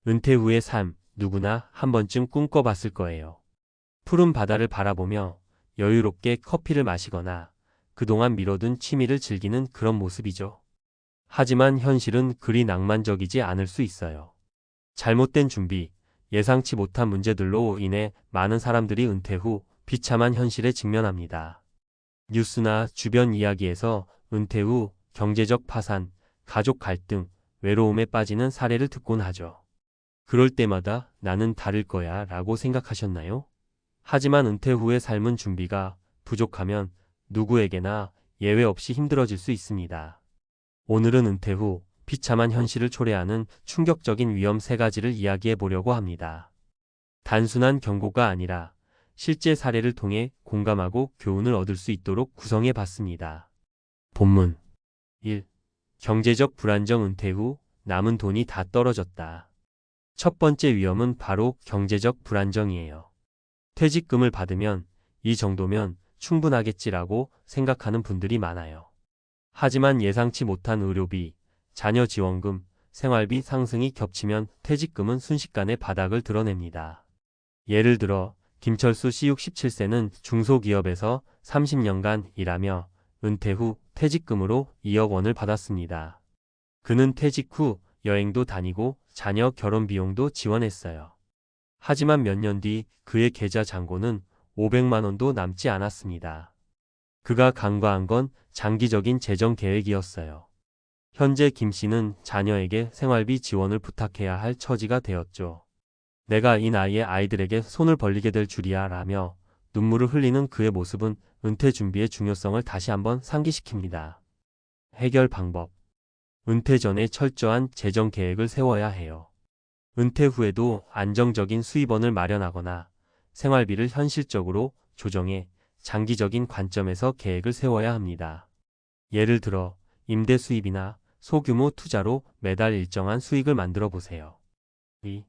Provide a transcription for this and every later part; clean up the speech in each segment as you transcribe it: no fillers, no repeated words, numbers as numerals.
은퇴 후의 삶, 누구나 한 번쯤 꿈꿔봤을 거예요. 푸른 바다를 바라보며 여유롭게 커피를 마시거나 그동안 미뤄둔 취미를 즐기는 그런 모습이죠. 하지만 현실은 그리 낭만적이지 않을 수 있어요. 잘못된 준비, 예상치 못한 문제들로 인해 많은 사람들이 은퇴 후 비참한 현실에 직면합니다. 뉴스나 주변 이야기에서 은퇴 후 경제적 파산, 가족 갈등, 외로움에 빠지는 사례를 듣곤 하죠. 그럴 때마다 나는 다를 거야 라고 생각하셨나요? 하지만 은퇴 후의 삶은 준비가 부족하면 누구에게나 예외 없이 힘들어질 수 있습니다. 오늘은 은퇴 후 비참한 현실을 초래하는 충격적인 위험 3가지를 이야기해 보려고 합니다. 단순한 경고가 아니라 실제 사례를 통해 공감하고 교훈을 얻을 수 있도록 구성해 봤습니다. 본문 1. 경제적 불안정 은퇴 후 남은 돈이 다 떨어졌다. 첫 번째 위험은 바로 경제적 불안정이에요. 퇴직금을 받으면 이 정도면 충분하겠지라고 생각하는 분들이 많아요. 하지만 예상치 못한 의료비, 자녀 지원금, 생활비 상승이 겹치면 퇴직금은 순식간에 바닥을 드러냅니다. 예를 들어 김철수 씨 67세는 중소기업에서 30년간 일하며 은퇴 후 퇴직금으로 2억 원을 받았습니다. 그는 퇴직 후 여행도 다니고 자녀 결혼 비용도 지원했어요. 하지만 몇 년 뒤 그의 계좌 잔고는 500만 원도 남지 않았습니다. 그가 간과한 건 장기적인 재정 계획이었어요. 현재 김 씨는 자녀에게 생활비 지원을 부탁해야 할 처지가 되었죠. 내가 이 나이에 아이들에게 손을 벌리게 될 줄이야 라며 눈물을 흘리는 그의 모습은 은퇴 준비의 중요성을 다시 한번 상기시킵니다. 해결 방법. 은퇴 전에 철저한 재정 계획을 세워야 해요. 은퇴 후에도 안정적인 수입원을 마련하거나 생활비를 현실적으로 조정해 장기적인 관점에서 계획을 세워야 합니다. 예를 들어 임대 수입이나 소규모 투자로 매달 일정한 수익을 만들어 보세요. 2.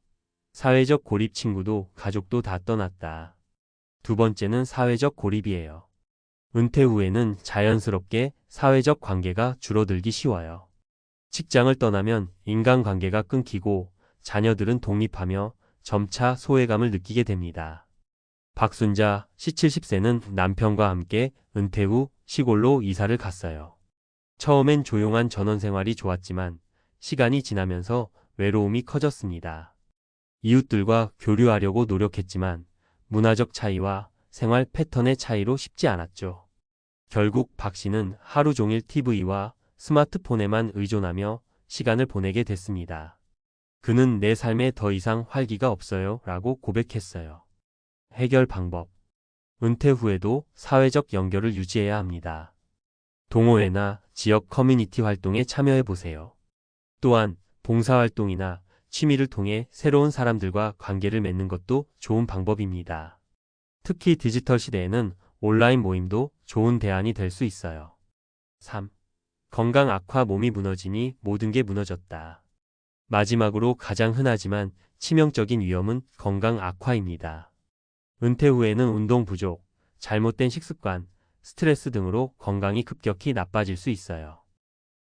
사회적 고립. 친구도 가족도 다 떠났다. 두 번째는 사회적 고립이에요. 은퇴 후에는 자연스럽게 사회적 관계가 줄어들기 쉬워요. 직장을 떠나면 인간관계가 끊기고 자녀들은 독립하며 점차 소외감을 느끼게 됩니다. 박순자 씨 70세는 남편과 함께 은퇴 후 시골로 이사를 갔어요. 처음엔 조용한 전원생활이 좋았지만 시간이 지나면서 외로움이 커졌습니다. 이웃들과 교류하려고 노력했지만 문화적 차이와 생활 패턴의 차이로 쉽지 않았죠. 결국 박 씨는 하루 종일 TV와 스마트폰에만 의존하며 시간을 보내게 됐습니다. 그는 내 삶에 더 이상 활기가 없어요 라고 고백했어요. 해결 방법. 은퇴 후에도 사회적 연결을 유지해야 합니다. 동호회나 지역 커뮤니티 활동에 참여해 보세요. 또한 봉사활동이나 취미를 통해 새로운 사람들과 관계를 맺는 것도 좋은 방법입니다. 특히 디지털 시대에는 온라인 모임도 좋은 대안이 될 수 있어요. 3. 건강 악화. 몸이 무너지니 모든 게 무너졌다. 마지막으로 가장 흔하지만 치명적인 위험은 건강 악화입니다. 은퇴 후에는 운동 부족, 잘못된 식습관, 스트레스 등으로 건강이 급격히 나빠질 수 있어요.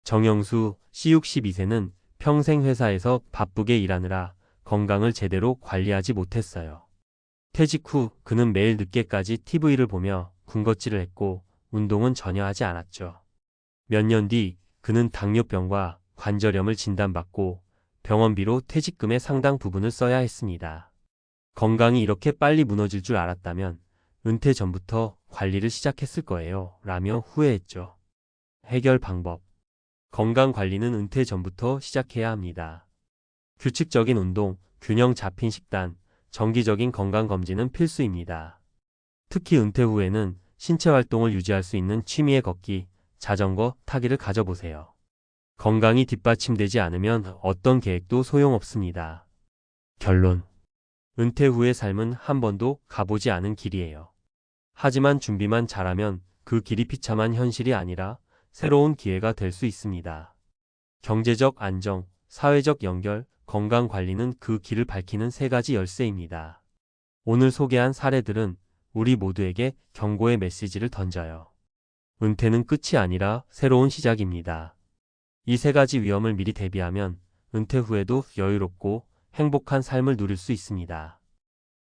정영수 씨 62세는 평생 회사에서 바쁘게 일하느라 건강을 제대로 관리하지 못했어요. 퇴직 후 그는 매일 늦게까지 TV를 보며 군것질을 했고 운동은 전혀 하지 않았죠. 몇 년 뒤 그는 당뇨병과 관절염을 진단받고 병원비로 퇴직금의 상당 부분을 써야 했습니다. 건강이 이렇게 빨리 무너질 줄 알았다면 은퇴 전부터 관리를 시작했을 거예요 라며 후회했죠. 해결 방법. 건강 관리는 은퇴 전부터 시작해야 합니다. 규칙적인 운동, 균형 잡힌 식단, 정기적인 건강검진은 필수입니다. 특히 은퇴 후에는 신체 활동을 유지할 수 있는 취미의 걷기, 자전거 타기를 가져보세요. 건강이 뒷받침되지 않으면 어떤 계획도 소용없습니다. 결론. 은퇴 후의 삶은 한 번도 가보지 않은 길이에요. 하지만 준비만 잘하면 그 길이 비참한 현실이 아니라 새로운 기회가 될 수 있습니다. 경제적 안정, 사회적 연결, 건강 관리는 그 길을 밝히는 3가지 열쇠입니다. 오늘 소개한 사례들은 우리 모두에게 경고의 메시지를 던져요. 은퇴는 끝이 아니라 새로운 시작입니다. 이 3가지 위험을 미리 대비하면 은퇴 후에도 여유롭고 행복한 삶을 누릴 수 있습니다.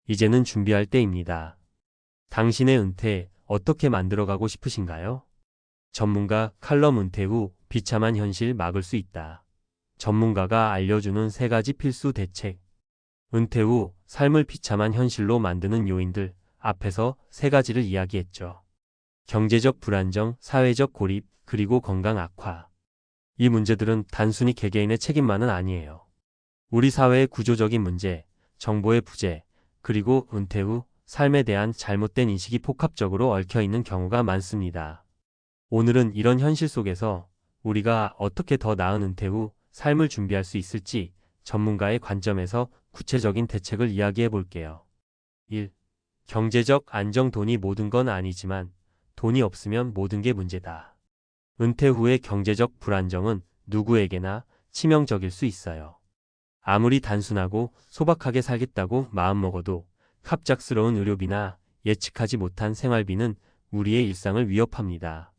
이제는 준비할 때입니다. 당신의 은퇴 어떻게 만들어가고 싶으신가요? 전문가 칼럼 은퇴 후 비참한 현실 막을 수 있다. 전문가가 알려주는 3가지 필수 대책. 은퇴 후 삶을 비참한 현실로 만드는 요인들 앞에서 3가지를 이야기했죠. 경제적 불안정, 사회적 고립, 그리고 건강 악화. 이 문제들은 단순히 개개인의 책임만은 아니에요. 우리 사회의 구조적인 문제, 정보의 부재, 그리고 은퇴 후 삶에 대한 잘못된 인식이 복합적으로 얽혀 있는 경우가 많습니다. 오늘은 이런 현실 속에서 우리가 어떻게 더 나은 은퇴 후 삶을 준비할 수 있을지 전문가의 관점에서 구체적인 대책을 이야기해 볼게요. 1. 경제적 안정. 돈이 모든 건 아니지만 돈이 없으면 모든 게 문제다. 은퇴 후의 경제적 불안정은 누구에게나 치명적일 수 있어요. 아무리 단순하고 소박하게 살겠다고 마음먹어도 갑작스러운 의료비나 예측하지 못한 생활비는 우리의 일상을 위협합니다.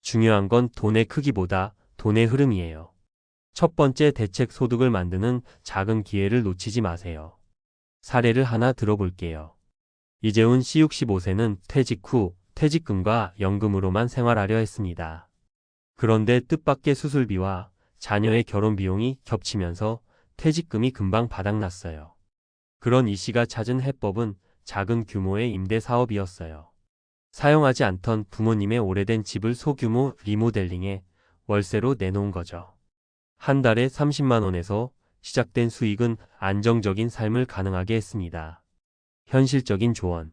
중요한 건 돈의 크기보다 돈의 흐름이에요. 첫 번째 대책, 소득을 만드는 작은 기회를 놓치지 마세요. 사례를 하나 들어볼게요. 이재훈 씨 65세는 퇴직 후 퇴직금과 연금으로만 생활하려 했습니다. 그런데 뜻밖의 수술비와 자녀의 결혼 비용이 겹치면서 퇴직금이 금방 바닥났어요. 그런 이 씨가 찾은 해법은 작은 규모의 임대 사업이었어요. 사용하지 않던 부모님의 오래된 집을 소규모 리모델링해 월세로 내놓은 거죠. 한 달에 30만 원에서 시작된 수익은 안정적인 삶을 가능하게 했습니다. 현실적인 조언.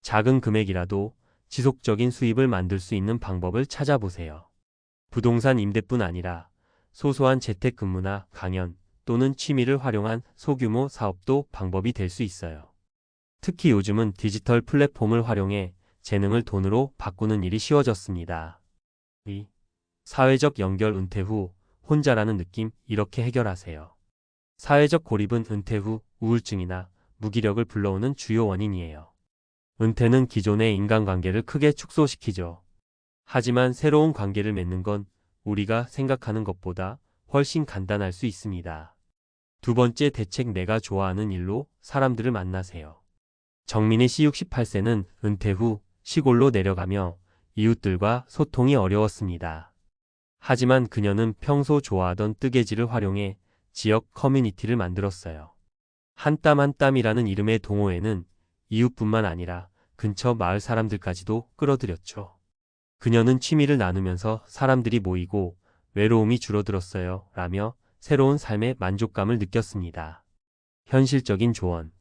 작은 금액이라도 지속적인 수입을 만들 수 있는 방법을 찾아보세요. 부동산 임대뿐 아니라 소소한 재택근무나 강연 또는 취미를 활용한 소규모 사업도 방법이 될 수 있어요. 특히 요즘은 디지털 플랫폼을 활용해 재능을 돈으로 바꾸는 일이 쉬워졌습니다. 2. 사회적 연결. 은퇴 후 혼자라는 느낌, 이렇게 해결하세요. 사회적 고립은 은퇴 후 우울증이나 무기력을 불러오는 주요 원인이에요. 은퇴는 기존의 인간관계를 크게 축소시키죠. 하지만 새로운 관계를 맺는 건 우리가 생각하는 것보다 훨씬 간단할 수 있습니다. 두 번째 대책, 내가 좋아하는 일로 사람들을 만나세요. 정민희 씨 68세는 은퇴 후 시골로 내려가며 이웃들과 소통이 어려웠습니다. 하지만 그녀는 평소 좋아하던 뜨개질을 활용해 지역 커뮤니티를 만들었어요. 한 땀 한 땀이라는 이름의 동호회는 이웃뿐만 아니라 근처 마을 사람들까지도 끌어들였죠. 그녀는 취미를 나누면서 사람들이 모이고 외로움이 줄어들었어요 라며 새로운 삶의 만족감을 느꼈습니다. 현실적인 조언.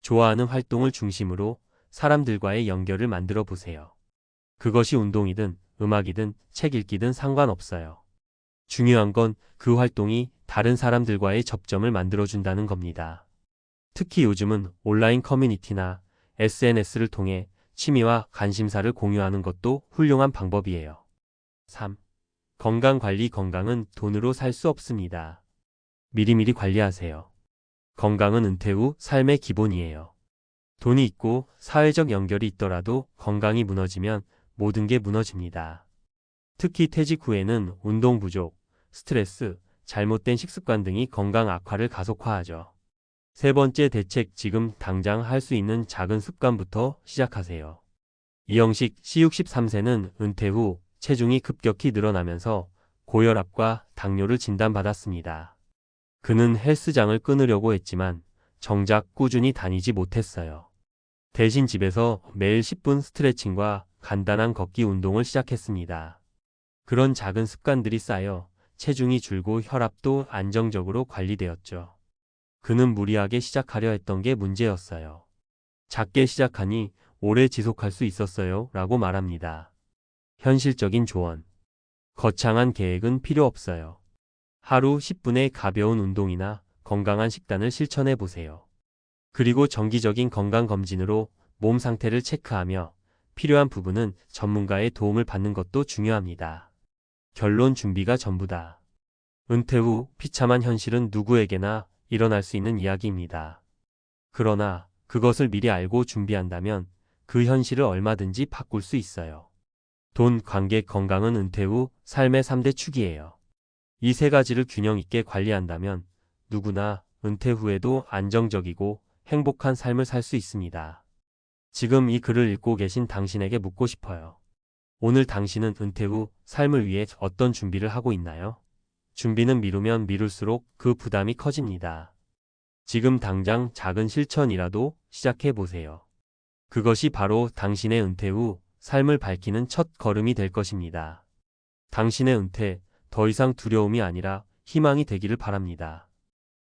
좋아하는 활동을 중심으로 사람들과의 연결을 만들어 보세요. 그것이 운동이든 음악이든 책 읽기든 상관없어요. 중요한 건 그 활동이 다른 사람들과의 접점을 만들어준다는 겁니다. 특히 요즘은 온라인 커뮤니티나 SNS를 통해 취미와 관심사를 공유하는 것도 훌륭한 방법이에요. 3. 건강관리. 건강은 돈으로 살 수 없습니다. 미리미리 관리하세요. 건강은 은퇴 후 삶의 기본이에요. 돈이 있고 사회적 연결이 있더라도 건강이 무너지면 모든 게 무너집니다. 특히 퇴직 후에는 운동 부족, 스트레스, 잘못된 식습관 등이 건강 악화를 가속화하죠. 세 번째 대책, 지금 당장 할 수 있는 작은 습관부터 시작하세요. 이영식 씨 63세는 은퇴 후 체중이 급격히 늘어나면서 고혈압과 당뇨를 진단받았습니다. 그는 헬스장을 끊으려고 했지만 정작 꾸준히 다니지 못했어요. 대신 집에서 매일 10분 스트레칭과 간단한 걷기 운동을 시작했습니다. 그런 작은 습관들이 쌓여 체중이 줄고 혈압도 안정적으로 관리되었죠. 그는 무리하게 시작하려 했던 게 문제였어요. 작게 시작하니 오래 지속할 수 있었어요 라고 말합니다. 현실적인 조언. 거창한 계획은 필요 없어요. 하루 10분의 가벼운 운동이나 건강한 식단을 실천해 보세요. 그리고 정기적인 건강검진으로 몸 상태를 체크하며 필요한 부분은 전문가의 도움을 받는 것도 중요합니다. 결론, 준비가 전부다. 은퇴 후 비참한 현실은 누구에게나 일어날 수 있는 이야기입니다. 그러나 그것을 미리 알고 준비한다면 그 현실을 얼마든지 바꿀 수 있어요. 돈, 관계, 건강은 은퇴 후 삶의 3대 축이에요. 이 3가지를 균형 있게 관리한다면 누구나 은퇴 후에도 안정적이고 행복한 삶을 살 수 있습니다. 지금 이 글을 읽고 계신 당신에게 묻고 싶어요. 오늘 당신은 은퇴 후 삶을 위해 어떤 준비를 하고 있나요? 준비는 미루면 미룰수록 그 부담이 커집니다. 지금 당장 작은 실천이라도 시작해 보세요. 그것이 바로 당신의 은퇴 후 삶을 밝히는 첫 걸음이 될 것입니다. 당신의 은퇴, 더 이상 두려움이 아니라 희망이 되기를 바랍니다.